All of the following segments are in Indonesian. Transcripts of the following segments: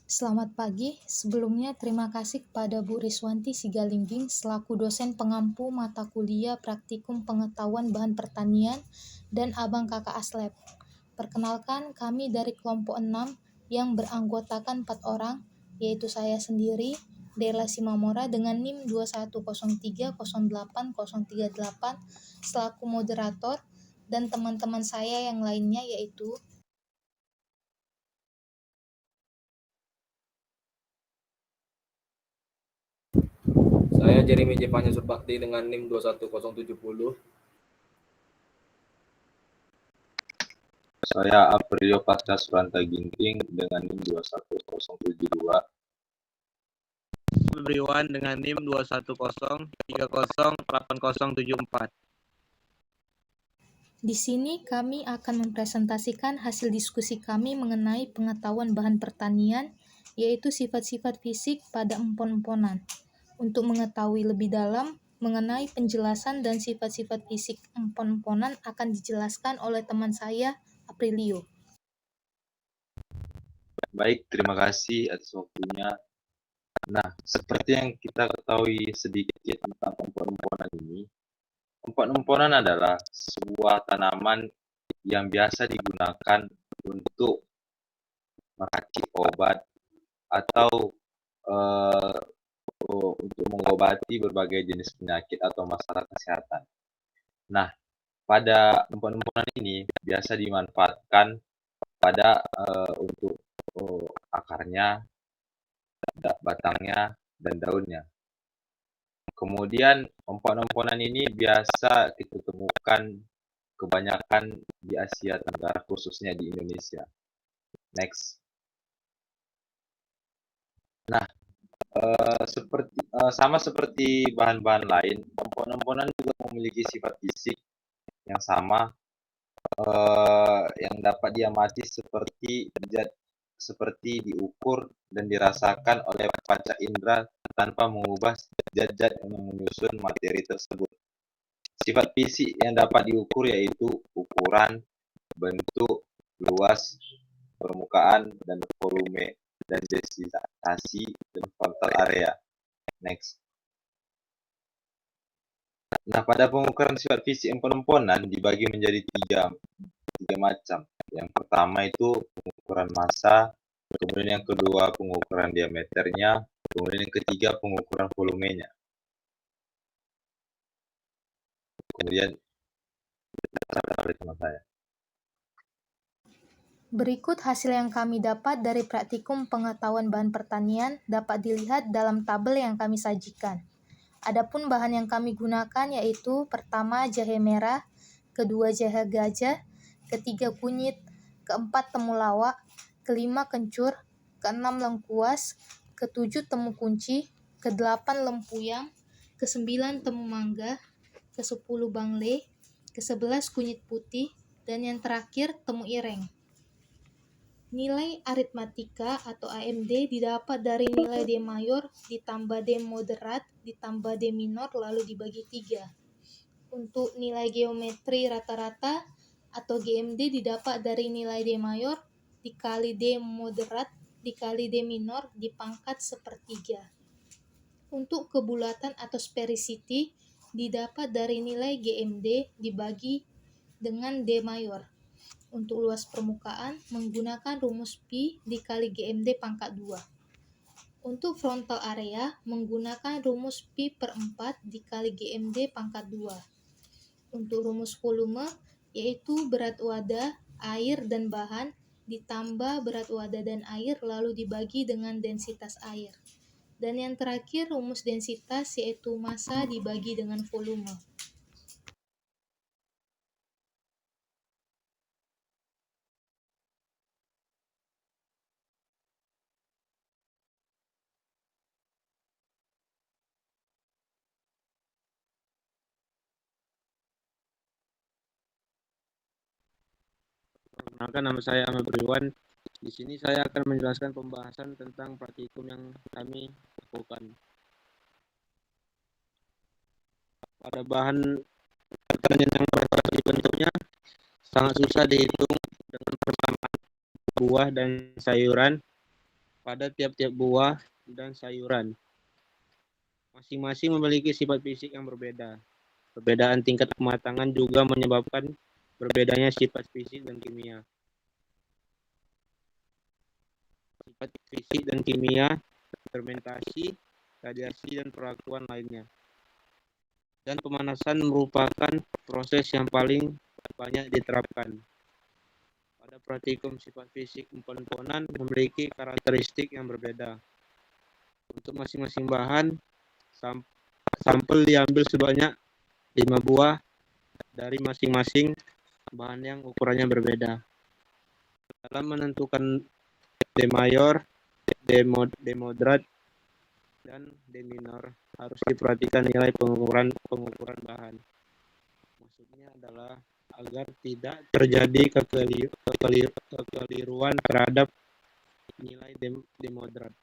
Selamat pagi. Sebelumnya terima kasih kepada Bu Riswanti Sigalingging selaku dosen pengampu mata kuliah Praktikum Pengetahuan Bahan Pertanian dan Abang Kakak Aslab. Perkenalkan, kami dari kelompok 6 yang beranggotakan 4 orang, yaitu saya sendiri, Dela Simamora dengan NIM 21030838 selaku moderator, dan teman-teman saya yang lainnya yaitu Saya Jeremy Jevanya Surbakti dengan NIM 21070. Saya Aprilio Pasca Suranta Ginting dengan NIM 21072. Febriwan dengan NIM 210308074. Di sini kami akan mempresentasikan hasil diskusi kami mengenai pengetahuan bahan pertanian, yaitu sifat-sifat fisik pada empon-emponan. Untuk mengetahui lebih dalam mengenai penjelasan dan sifat-sifat fisik empon-emponan akan dijelaskan oleh teman saya, Aprilio. Baik, terima kasih atas waktunya. Nah, seperti yang kita ketahui sedikit tentang empon-emponan ini, empon-emponan adalah sebuah tanaman yang biasa digunakan untuk meracik obat atau untuk mengobati berbagai jenis penyakit atau masalah kesehatan. Nah, pada empon-emponan ini biasa dimanfaatkan pada untuk akarnya, batangnya, dan daunnya. Kemudian empon-emponan ini biasa kita temukan kebanyakan di Asia Tenggara, khususnya di Indonesia. Next. Nah, sama seperti bahan-bahan lain, empon-emponan juga memiliki sifat fisik yang sama, yang dapat diamati seperti diukur dan dirasakan oleh panca indera tanpa mengubah zat-zat yang menyusun materi tersebut. Sifat fisik yang dapat diukur yaitu ukuran, bentuk, luas, permukaan, dan volume, dan densitasi dan frontal area. Next. Nah, pada pengukuran sifat fisik empon-emponan dibagi menjadi tiga macam. Yang pertama itu pengukuran massa, kemudian yang kedua pengukuran diameternya, kemudian yang ketiga pengukuran volumenya. Kemudian oleh teman saya. Berikut hasil yang kami dapat dari Praktikum Pengetahuan Bahan Pertanian dapat dilihat dalam tabel yang kami sajikan. Adapun bahan yang kami gunakan yaitu pertama jahe merah, kedua jahe gajah, ketiga kunyit, keempat temulawak, kelima kencur, keenam lengkuas, ketujuh temu kunci, kedelapan lempuyang, kesembilan temu mangga, kesepuluh bangle, kesebelas kunyit putih, dan yang terakhir temu ireng. Nilai aritmatika atau AMD didapat dari nilai D mayor ditambah D moderat ditambah D minor lalu dibagi 3. Untuk nilai geometri rata-rata atau GMD didapat dari nilai D mayor dikali D moderat dikali D minor dipangkat sepertiga. Untuk kebulatan atau sphericity didapat dari nilai GMD dibagi dengan D mayor. Untuk luas permukaan menggunakan rumus Pi dikali GMD pangkat 2. Untuk frontal area menggunakan rumus Pi per 4 dikali GMD pangkat 2. Untuk rumus volume yaitu berat wadah, air, dan bahan ditambah berat wadah dan air lalu dibagi dengan densitas air. Dan yang terakhir rumus densitas yaitu massa dibagi dengan volume. Perkenalkan, nama saya Ahmad Beriwan. Di sini saya akan menjelaskan pembahasan tentang praktikum yang kami lakukan. Pada bahan pertanian yang bentuknya sangat susah dihitung dengan persamaan buah dan sayuran pada tiap-tiap buah dan sayuran. Masing-masing memiliki sifat fisik yang berbeda. Perbedaan tingkat kematangan juga menyebabkan berbedanya sifat fisik dan kimia. Sifat fisik dan kimia, fermentasi, radiasi, dan perlakuan lainnya. Dan pemanasan merupakan proses yang paling banyak diterapkan. Pada praktikum sifat fisik emponan memiliki karakteristik yang berbeda. Untuk masing-masing bahan, sampel diambil sebanyak 5 buah dari masing-masing bahan yang ukurannya berbeda. Dalam menentukan demayor, demodrat, dan deminor harus diperhatikan nilai pengukuran bahan. Maksudnya adalah agar tidak terjadi kekeliruan terhadap nilai demodrat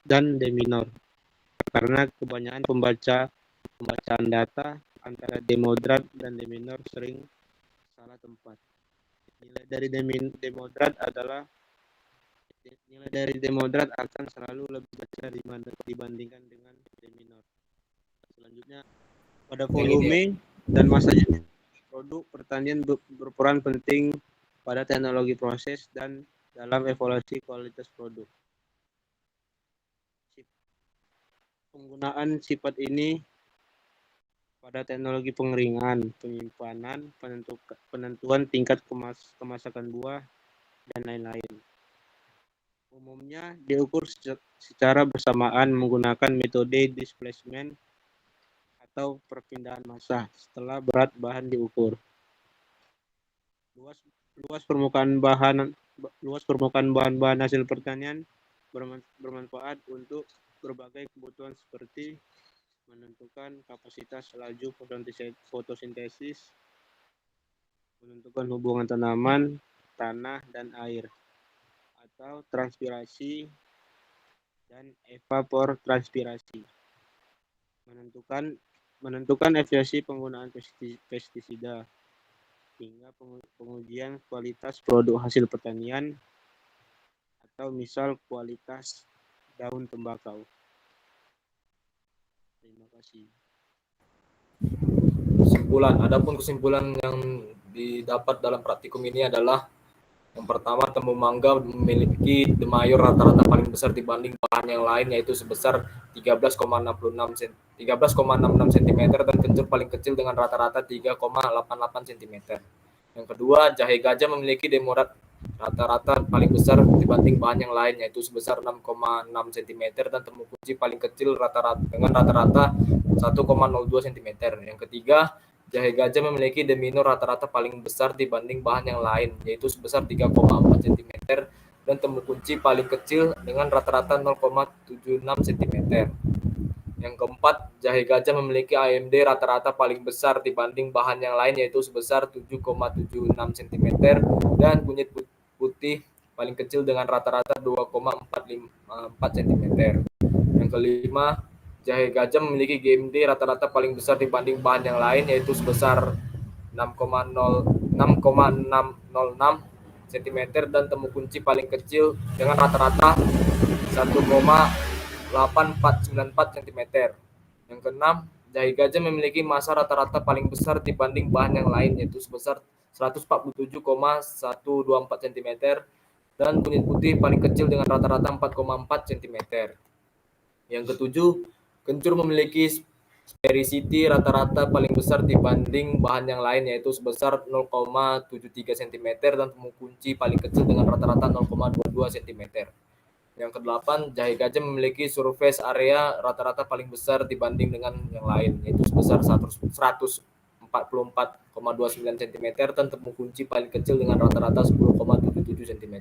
dan deminor, karena kebanyakan pembacaan data antara demodrat dan deminor sering salah tempat. Nilai dari demodrat akan selalu lebih besar dibandingkan dengan deminor. Selanjutnya, pada volume dan masa jenis produk pertanian berperan penting pada teknologi proses dan dalam evaluasi kualitas produk. Penggunaan sifat ini pada teknologi pengeringan, penyimpanan, penentuan tingkat kemasakan buah, dan lain-lain. Umumnya diukur secara bersamaan menggunakan metode displacement atau perpindahan massa setelah berat bahan diukur. Luas permukaan bahan-bahan hasil pertanian bermanfaat untuk berbagai kebutuhan seperti menentukan kapasitas laju fotosintesis, menentukan hubungan tanaman, tanah, dan air, atau transpirasi dan evapotranspirasi. Menentukan evaluasi penggunaan pestisida, hingga pengujian kualitas produk hasil pertanian, atau misal kualitas daun tembakau. Terima kasih. Kesimpulan yang didapat dalam praktikum ini adalah yang pertama, temu mangga memiliki demayor rata-rata paling besar dibanding bahan yang lain, yaitu sebesar 13,66 cm dan kencur paling kecil dengan rata-rata 3,88 cm. Yang kedua, jahe gajah memiliki demorat rata-rata paling besar dibanding bahan yang lain, yaitu sebesar 6,6 cm dan temu kunci paling kecil dengan rata-rata 1,02 cm. Yang ketiga, jahe gajah memiliki deminor rata-rata paling besar dibanding bahan yang lain, yaitu sebesar 3,4 cm dan temu kunci paling kecil dengan rata-rata 0,76 cm. Yang keempat, jahe gajah memiliki AMD rata-rata paling besar dibanding bahan yang lain, yaitu sebesar 7,76 cm dan kunyit putih paling kecil dengan rata-rata 2,44 cm. Yang kelima, jahe gajah memiliki GMD rata-rata paling besar dibanding bahan yang lain, yaitu sebesar 6,606 cm dan temu kunci paling kecil dengan rata-rata 1,8494 cm. Yang keenam, jahe gajah memiliki massa rata-rata paling besar dibanding bahan yang lain, yaitu sebesar 147,124 cm dan kunyit putih paling kecil dengan rata-rata 4,4 cm. Yang ketujuh, kencur memiliki sphericity rata-rata paling besar dibanding bahan yang lain, yaitu sebesar 0,73 cm dan temu kunci paling kecil dengan rata-rata 0,22 cm. Yang kedelapan, jahe gajah memiliki surface area rata-rata paling besar dibanding dengan yang lain, yaitu sebesar 144,29 cm dan temu kunci paling kecil dengan rata-rata 10,77 cm.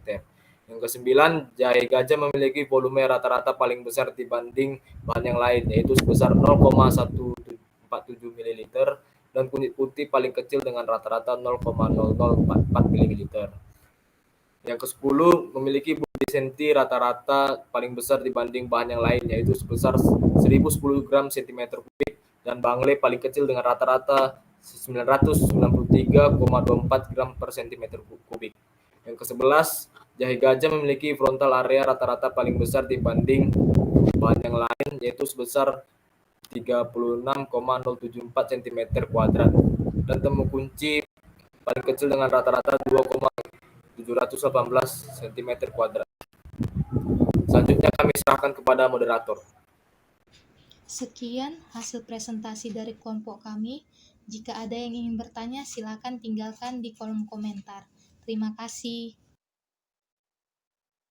Yang kesembilan, jahe gajah memiliki volume rata-rata paling besar dibanding bahan yang lain, yaitu sebesar 0,147 ml dan kunyit putih paling kecil dengan rata-rata 0,0044 ml. Yang ke-10, memiliki body senti rata-rata paling besar dibanding bahan yang lain, yaitu sebesar 1010 gram cm kubik dan bangle paling kecil dengan rata-rata 993,24 gram per cm kubik. Yang ke-11, Jahe gajah memiliki frontal area rata-rata paling besar dibanding bahan yang lain, yaitu sebesar 36,074 cm kuadrat, dan temu kunci paling kecil dengan rata-rata 2,718 cm kuadrat. Selanjutnya kami serahkan kepada moderator. Sekian hasil presentasi dari kelompok kami. Jika ada yang ingin bertanya, silakan tinggalkan di kolom komentar. Terima kasih.